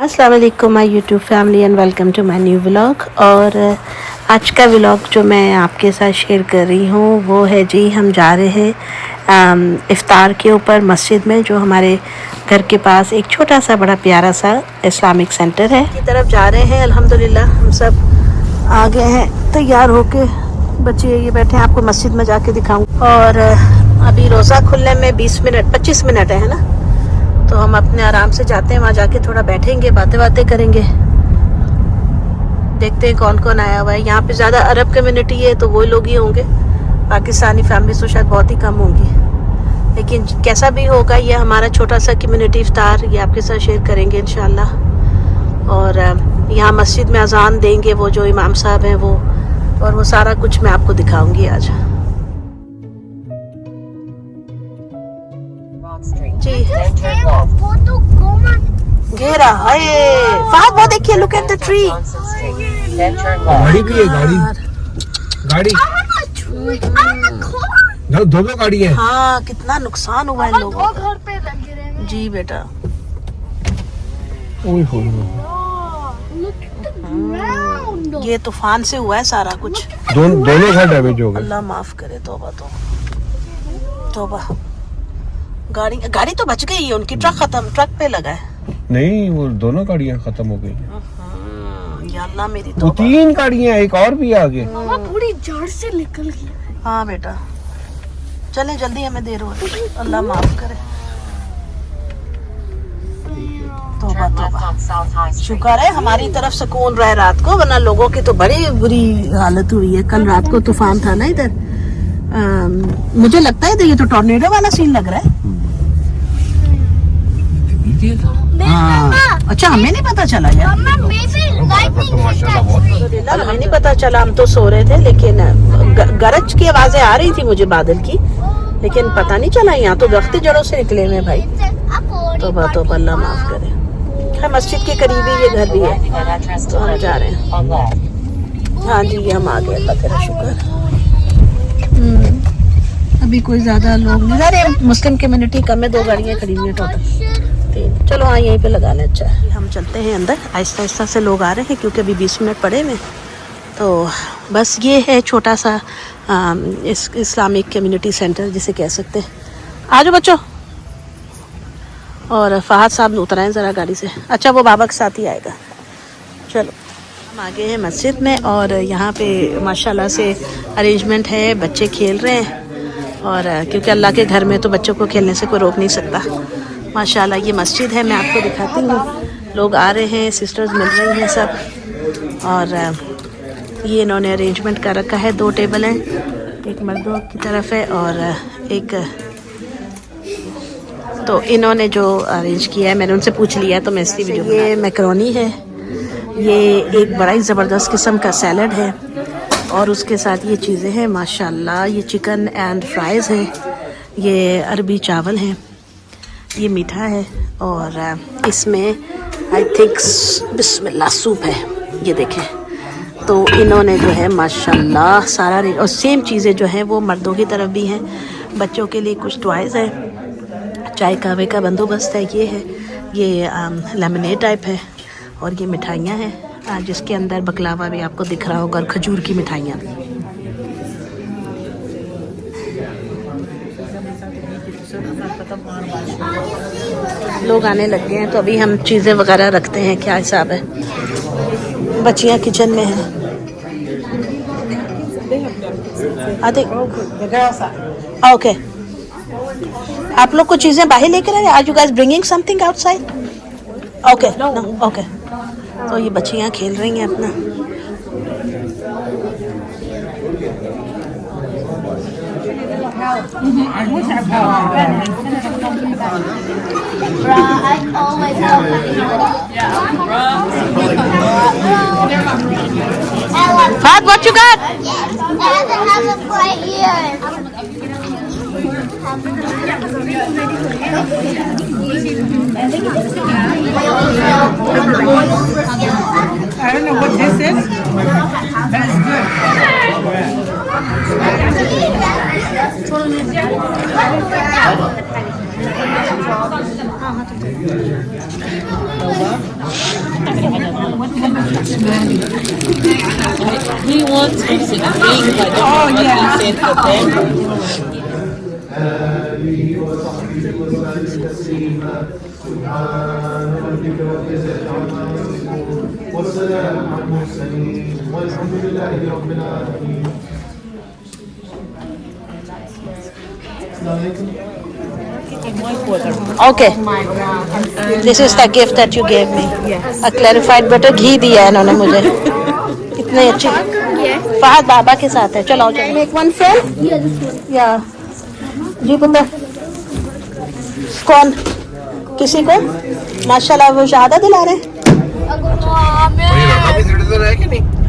अस्सलाम वालेकुम my YouTube family and welcome to my new vlog. और आज का व्लॉग जो मैं आपके साथ शेयर कर रही हूँ वो है जी, हम जा रहे हैं इफ्तार के ऊपर मस्जिद में, जो हमारे घर के पास एक छोटा सा बड़ा प्यारा सा इस्लामिक सेंटर है की तरफ जा रहे हैं। अल्हम्दुलिल्लाह हम सब आ गए हैं तैयार होके, बच्चे ये बैठे हैं, आपको मस्जिद में जाके दिखाऊँ। और अभी रोज़ा खुलने में 25 मिनट है ना, तो हम अपने आराम से जाते हैं, वहाँ जाके थोड़ा बैठेंगे, बातें करेंगे, देखते हैं कौन कौन आया हुआ है। यहाँ पे ज़्यादा अरब कम्युनिटी है तो वो लोग ही होंगे, पाकिस्तानी फैमिली तो शायद बहुत ही कम होंगी। लेकिन कैसा भी होगा, ये हमारा छोटा सा कम्युनिटी इफ्तार ये आपके साथ शेयर करेंगे इंशाल्लाह। और यहाँ मस्जिद में अजान देंगे वो जो इमाम साहब हैं वो, और वो सारा कुछ मैं आपको दिखाऊंगी आज जी। घेरा है फाहद, वो देखिए, लुक एट द ट्री। गाड़ी भी है, गाड़ी दो गाड़ी है। हाँ, कितना नुकसान हुआ है लोगों का। घर पे लगे रहेंगे जी बेटा, ये तूफान से हुआ है सारा कुछ, दोनों घर डैमेज हो गए। अल्लाह माफ करे, तौबा तौबा। गाड़ी तो बच गई है उनकी, ट्रक पे लगा है। नहीं, वो दोनों गाड़ियां खत्म हो गई। या अल्लाह मेरी वो तौबा। 3 गाड़ियां, एक और भी आगे। मामा पूरी जड़ से निकल गई। हाँ बेटा, चलें जल्दी, हमें देर हो रही है, अल्लाह माफ करे। तौबा, शुक्र है हमारी तरफ सुकून रहा रात को, वरना लोगों की तो बड़ी बुरी हालत हुई है। कल रात को तूफान था ना इधर, मुझे लगता है ये तो टॉर्नेडो वाला सीन लग रहा है। हाँ, अच्छा, हमें नहीं पता चला यार, हमें नहीं पता चला, हम तो सो रहे थे। लेकिन गरज की आवाजें आ रही थी मुझे बादल की, लेकिन पता नहीं चला। यहाँ तो दरख्त जड़ों से निकले हुए भाई, तो अल्लाह माफ करे। मस्जिद के करीब ही ये घर भी है, तो हम जा रहे हैं। हाँ जी, ये हम आ गए, अल्लाह तेरा शुक्र। अभी कोई ज्यादा लोग नहीं, अरे मुस्लिम कम्युनिटी कम है, 2 गाड़ियाँ खड़ी हुई है टोटल। चलो हाँ, यहीं पे लगा लें। अच्छा, हम चलते हैं अंदर, आहिस्ता आहिस्ता से लोग आ रहे हैं क्योंकि अभी 20 मिनट पड़े हुए। तो बस ये है छोटा सा इस्लामिक कम्युनिटी सेंटर जिसे कह सकते हैं। आ जाओ बच्चों। और फहद साहब उतर आए ज़रा गाड़ी से। अच्छा, वो बाबा के साथ ही आएगा। चलो, हम आ गए हैं मस्जिद में, और यहाँ पे माशाल्लाह से अरेंजमेंट है, बच्चे खेल रहे हैं। और क्योंकि अल्लाह के घर में तो बच्चों को खेलने से कोई रोक नहीं सकता। माशाल्लाह ये मस्जिद है, मैं आपको दिखाती हूँ। लोग आ रहे हैं, सिस्टर्स मिल रही हैं सब। और ये इन्होंने अरेंजमेंट कर रखा है, 2 टेबल हैं, एक मर्दों की तरफ है और एक, तो इन्होंने जो अरेंज किया है मैंने उनसे पूछ लिया, तो मैं इसकी वीडियो। ये मैकरोनी है, ये एक बड़ा ही ज़बरदस्त किस्म का सैलड है, और उसके साथ ये चीज़ें हैं माशाल्लाह। ये चिकन एंड फ्राइज़ है, ये अरबी चावल हैं, ये मीठा है, और इसमें आई थिंक बिस्मिल्लाह सूप है, ये देखें। तो इन्होंने जो है माशाल्लाह सारा, और सेम चीज़ें जो हैं वो मर्दों की तरफ भी हैं। बच्चों के लिए कुछ टॉयज़ है, चाय कहवे का बंदोबस्त है, ये है, ये लेमनेड टाइप है, और ये मिठाइयाँ हैं जिसके अंदर बकलावा भी आपको दिख रहा होगा, और खजूर की मिठाइयाँ। लोग आने लग गए हैं, तो अभी हम चीज़ें वगैरह रखते हैं, क्या हिसाब है। बच्चियाँ किचन में हैं। ओके, आप लोग को चीज़ें बाहर लेकर आए? Are you guys bringing something outside? Okay, okay. तो ये बच्चियाँ खेल रही हैं अपना। Fahad, what you got? I don't know what this is. That is good. He wants me to drink, but what he said to them. Okay. This is the gift that you gave me. A clarified butter. घी दिया है इन्होंने मुझे. इतने अच्छे. फहद बाबा के साथ है. चलो आओ. Make one friend. Yeah. जी पुत्र. कौन? किसी को? माशाल्लाह वो शहादत दिला रहे हैं.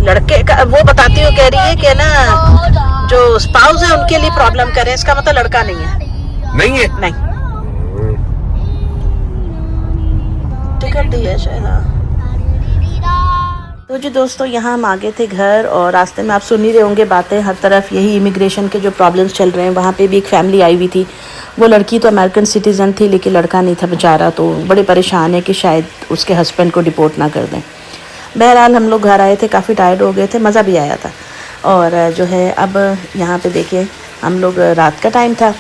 लड़के का वो बताती हूँ, कह रही है कि ना जो स्पाउस है उनके लिए प्रॉब्लम करे, इसका मतलब लड़का नहीं है. नहीं है. नहीं. टिकट दी है शायद. तो जी दोस्तों, यहाँ हम आ गए थे घर और रास्ते में आप सुन ही रहे होंगे बातें, हर तरफ यही इमिग्रेशन के जो प्रॉब्लम्स चल रहे हैं. वहाँ पे भी एक फैमिली आई हुई थी. वो लड़की तो अमेरिकन सिटीज़न थी लेकिन लड़का नहीं था बेचारा, तो बड़े परेशान है कि शायद उसके हस्बैंड को डिपोर्ट ना कर दें. बहरहाल हम लोग घर आए थे, काफ़ी टायर्ड हो गए थे, मज़ा भी आया था. और जो है अब यहाँ पे देखिए हम लोग, रात का टाइम था.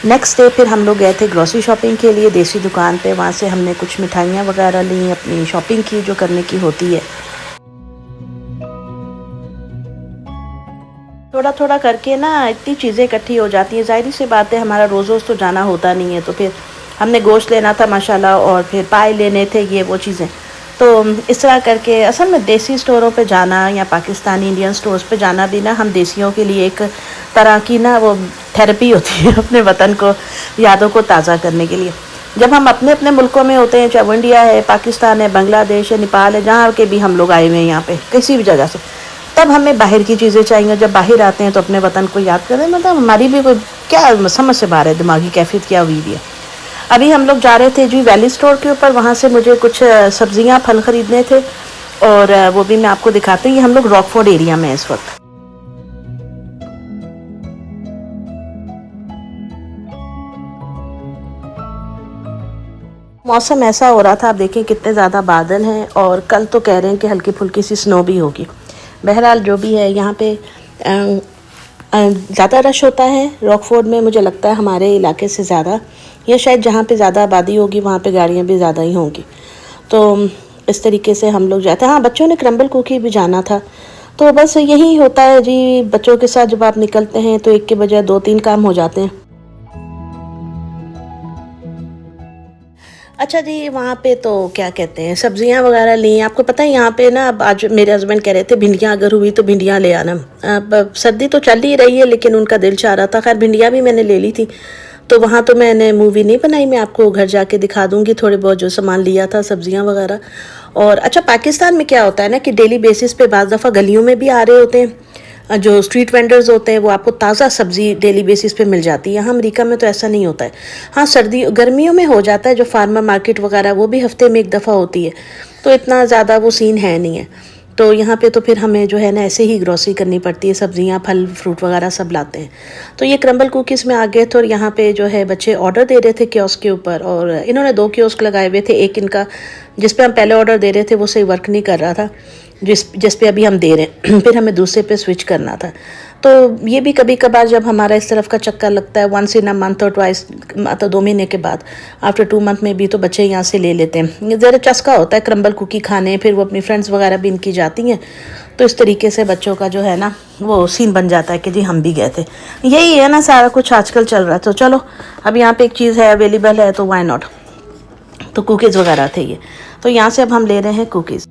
नेक्स्ट डे फिर हम लोग गए थे ग्रोसरी शॉपिंग के लिए देसी दुकान पे. वहाँ से हमने कुछ मिठाइयाँ वगैरह ली, अपनी शॉपिंग की जो करने की होती है. थोड़ा थोड़ा करके ना इतनी चीज़ें इकट्ठी हो जाती हैं. ज़ाहिर सी बात है हमारा रोज़ रोज़ तो जाना होता नहीं है, तो फिर हमने गोश्त लेना था माशाल्लाह, और फिर पाए लेने थे, ये वो चीज़ें. तो इस तरह करके असल में देसी स्टोरों पे जाना या पाकिस्तानी इंडियन स्टोर्स पे जाना भी ना हम देसियों के लिए एक तरह की ना वो थेरेपी होती है, अपने वतन को, यादों को ताज़ा करने के लिए. जब हम अपने अपने मुल्कों में होते हैं, चाहे वो इंडिया है, पाकिस्तान है, बांग्लादेश है, नेपाल है, जहाँ के भी हम लोग आए हुए हैं यहाँ पे किसी भी जगह से, तब हमें बाहर की चीज़ें चाहिए. जब बाहर आते हैं तो अपने वतन को याद करें. मतलब हमारी भी कोई क्या समझ से बाहर है, दिमागी कैफियत क्या हुई भी है. अभी हम लोग जा रहे थे जी वैली स्टोर के ऊपर. वहाँ से मुझे कुछ सब्जियाँ फल ख़रीदने थे और वो भी मैं आपको दिखाती हूँ. ये हम लोग रॉकफोर्ड एरिया में इस वक्त. मौसम ऐसा हो रहा था, आप देखें कितने ज़्यादा बादल हैं, और कल तो कह रहे हैं कि हल्की फुल्की सी स्नो भी होगी. बहरहाल जो भी है, यहाँ पे ज़्यादा रश होता है रॉकफोर्ड में, मुझे लगता है हमारे इलाके से ज़्यादा, या शायद जहाँ पे ज़्यादा आबादी होगी वहाँ पे गाड़ियाँ भी ज़्यादा ही होंगी. तो इस तरीके से हम लोग जाते हैं. हाँ, बच्चों ने क्रम्बल कुकी भी जाना था, तो बस यही होता है जी. बच्चों के साथ जब आप निकलते हैं तो एक के बजाय 2-3 काम हो जाते हैं. अच्छा जी, वहाँ पे तो क्या कहते हैं, सब्जियाँ वगैरह ली. आपको पता है यहाँ पे ना, अब आज मेरे हस्बैंड कह रहे थे भिंडियाँ अगर हुई तो भिंडियाँ ले आना. अब सर्दी तो चल ही रही है लेकिन उनका दिल चाह रहा था. खैर भिंडियाँ भी मैंने ले ली थी. तो वहाँ तो मैंने मूवी नहीं बनाई, मैं आपको घर जाके दिखा दूँगी थोड़े बहुत जो सामान लिया था, सब्जियाँ वगैरह. और अच्छा, पाकिस्तान में क्या होता है ना कि डेली बेसिस पे बाज़ दफ़ा गलियों में भी आ रहे होते हैं जो स्ट्रीट वेंडर्स होते हैं, वो आपको ताज़ा सब्ज़ी डेली बेसिस पे मिल जाती है. यहाँ अमेरिका में तो ऐसा नहीं होता है. हाँ, गर्मियों में हो जाता है, जो फार्मर मार्केट वगैरह वो भी हफ्ते में एक दफ़ा होती है, तो इतना ज़्यादा वो सीन है नहीं है. तो यहाँ पे तो फिर हमें जो है ना ऐसे ही ग्रोसरी करनी पड़ती है. सब्जियाँ, फल, फ्रूट वगैरह सब लाते हैं. तो ये क्रम्बल कुकीज़ में आ गए थे और यहाँ पे जो है बच्चे ऑर्डर दे रहे थे कियोस्क के ऊपर, और इन्होंने 2 कियोस्क लगाए हुए थे. एक इनका जिस पे हम पहले ऑर्डर दे रहे थे वो सही वर्क नहीं कर रहा था, जिस पे अभी हम दे रहे हैं. फिर हमें दूसरे पे स्विच करना था. तो ये भी कभी कभार जब हमारा इस तरफ का चक्कर लगता है, 1 in a month और ट्वाइस, मतलब 2 महीने के बाद, आफ्टर 2 month में भी, तो बच्चे यहाँ से ले लेते हैं. ज़रा चस्का होता है क्रम्बल कुकी खाने. फिर वो अपनी फ्रेंड्स वगैरह भी इनकी जाती हैं, तो इस तरीके से बच्चों का जो है ना वो सीन बन जाता है कि जी हम भी गए थे. यही है ना सारा कुछ आजकल चल रहा है. तो चलो, अब यहाँ पे एक चीज़ है अवेलेबल है तो वाई नॉट. तो कुकीज़ वगैरह थे ये. तो यहाँ से अब हम ले रहे हैं कुकीज़.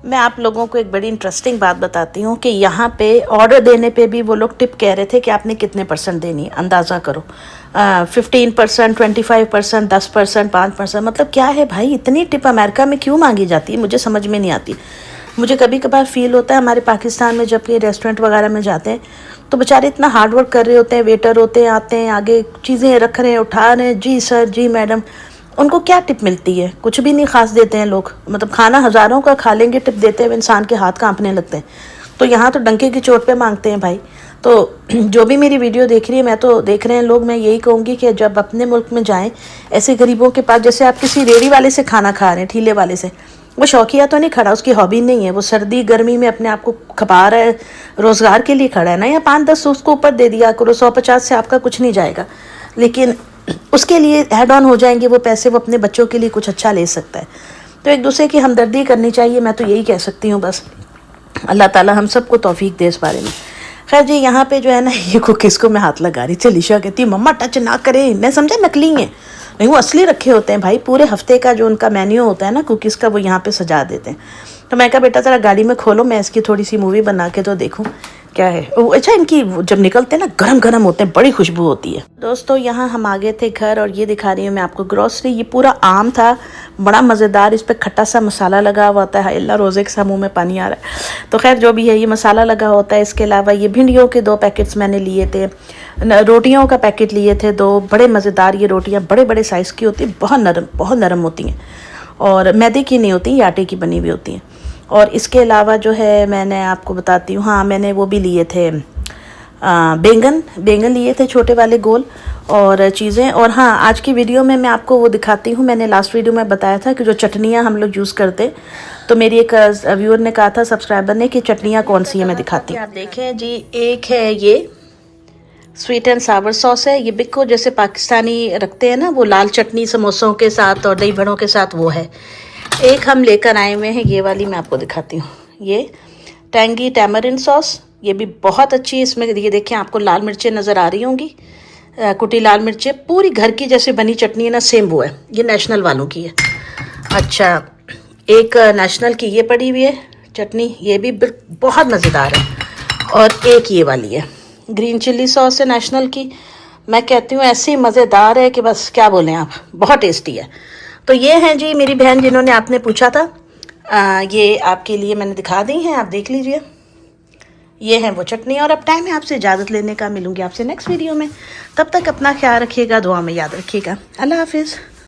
मैं आप लोगों को एक बड़ी इंटरेस्टिंग बात बताती हूँ कि यहाँ पे ऑर्डर देने पे भी वो लोग टिप कह रहे थे कि आपने कितने % देनी है, अंदाज़ा करो. 15%, 25%, 10%, 5%. मतलब क्या है भाई, इतनी टिप अमेरिका में क्यों मांगी जाती है, मुझे समझ में नहीं आती. मुझे कभी कभार फील होता है हमारे पाकिस्तान में जब ये रेस्टोरेंट वगैरह में जाते हैं तो बेचारे इतना हार्ड वर्क कर रहे होते हैं, वेटर होते हैं, आते हैं, आगे चीज़ें रख रहे हैं, उठा रहे हैं, जी सर, जी मैडम. उनको क्या टिप मिलती है? कुछ भी नहीं खास देते हैं लोग. मतलब खाना हज़ारों का खा लेंगे, टिप देते हुए इंसान के हाथ कांपने लगते हैं. तो यहाँ तो डंके की चोट पे मांगते हैं भाई. तो जो भी मेरी वीडियो देख रही है, मैं तो देख रहे हैं लोग, मैं यही कहूँगी कि जब अपने मुल्क में जाएं ऐसे गरीबों के पास, जैसे आप किसी रेडी वाले से खाना खा रहे हैं, ठेले वाले से, वो शौकिया तो नहीं खड़ा, उसकी हॉबी नहीं है, वो सर्दी गर्मी में अपने आप को खपा रहा है, रोज़गार के लिए खड़ा है ना। या 5-10 उसको ऊपर दे दिया करो, 150 से आपका कुछ नहीं जाएगा, लेकिन उसके लिए ऐड ऑन हो जाएंगे वो पैसे, वो अपने बच्चों के लिए कुछ अच्छा ले सकता है। तो एक दूसरे की हमदर्दी करनी चाहिए, मैं तो यही कह सकती हूँ बस। अल्लाह ताला हम सबको तौफीक दे इस बारे में। खैर जी, यहाँ पे जो है ना, ये कुकीज़ को मैं हाथ लगा रही थी। अलीशा कहती है मम्मा टच ना करें। मैं समझा नकली हैं, नहीं वो असली रखे होते हैं भाई। पूरे हफ्ते का जो उनका मेन्यू होता है ना कुकीज़ का, वो यहाँ पे सजा देते हैं। तो मैं कहा बेटा ज़रा गाड़ी में खोलो, मैं इसकी थोड़ी सी मूवी बना के तो देखूँ क्या है। अच्छा, इनकी जब निकलते हैं ना गरम गरम होते हैं, बड़ी खुशबू होती है। दोस्तों यहाँ हम आ गए थे घर, और ये दिखा रही हूँ मैं आपको ग्रॉसरी। ये पूरा आम था, बड़ा मज़ेदार, इस पर खट्टा सा मसाला लगा हुआ होता है। अल्लाह, रोज़े के मुँह में पानी आ रहा है। तो खैर जो भी है, ये मसाला लगा होता है। इसके अलावा ये भिंडियों के 2 पैकेट्स मैंने लिए थे, रोटियों का पैकेट लिए थे 2, बड़े मज़ेदार। ये रोटियाँ बड़े बड़े साइज़ की होती हैं, बहुत नरम होती हैं, और मैदे की नहीं होती, ये आटे की बनी हुई होती हैं। और इसके अलावा जो है मैंने आपको बताती हूँ, हाँ मैंने वो भी लिए थे बैंगन लिए थे, छोटे वाले गोल, और चीज़ें। और हाँ, आज की वीडियो में मैं आपको वो दिखाती हूँ। मैंने लास्ट वीडियो में बताया था कि जो चटनियाँ हम लोग यूज़ करते, तो मेरी एक व्यूअर ने कहा था, सब्सक्राइबर ने, कि चटनियाँ कौन सी है मैं दिखाती हूँ। आप देखें जी, एक है ये स्वीट एंड सावर सॉस है, ये बिक्को जैसे पाकिस्तानी रखते हैं ना, वो लाल चटनी समोसों के साथ और दही बड़ों के साथ, वो है। एक हम लेकर आए हुए हैं, ये वाली मैं आपको दिखाती हूँ, ये टैंगी टैमरिन सॉस, ये भी बहुत अच्छी है। इसमें ये देखें, आपको लाल मिर्चें नज़र आ रही होंगी, कुटी लाल मिर्चें, पूरी घर की जैसे बनी चटनी है ना, सेम वो है। ये नेशनल वालों की है। अच्छा, एक नेशनल की ये पड़ी हुई है चटनी, ये भी बहुत मज़ेदार है। और एक ये वाली है, ग्रीन चिल्ली सॉस है नेशनल की। मैं कहती हूँ ऐसी मज़ेदार है कि बस क्या बोलें आप, बहुत टेस्टी है। तो ये हैं जी मेरी बहन जिन्होंने आपने पूछा था, ये आपके लिए मैंने दिखा दी हैं, आप देख लीजिए। ये है वो चटनी। और अब टाइम है आपसे इजाज़त लेने का। मिलूंगी आपसे नेक्स्ट वीडियो में, तब तक अपना ख्याल रखिएगा, दुआ में याद रखिएगा। अल्लाह हाफिज़।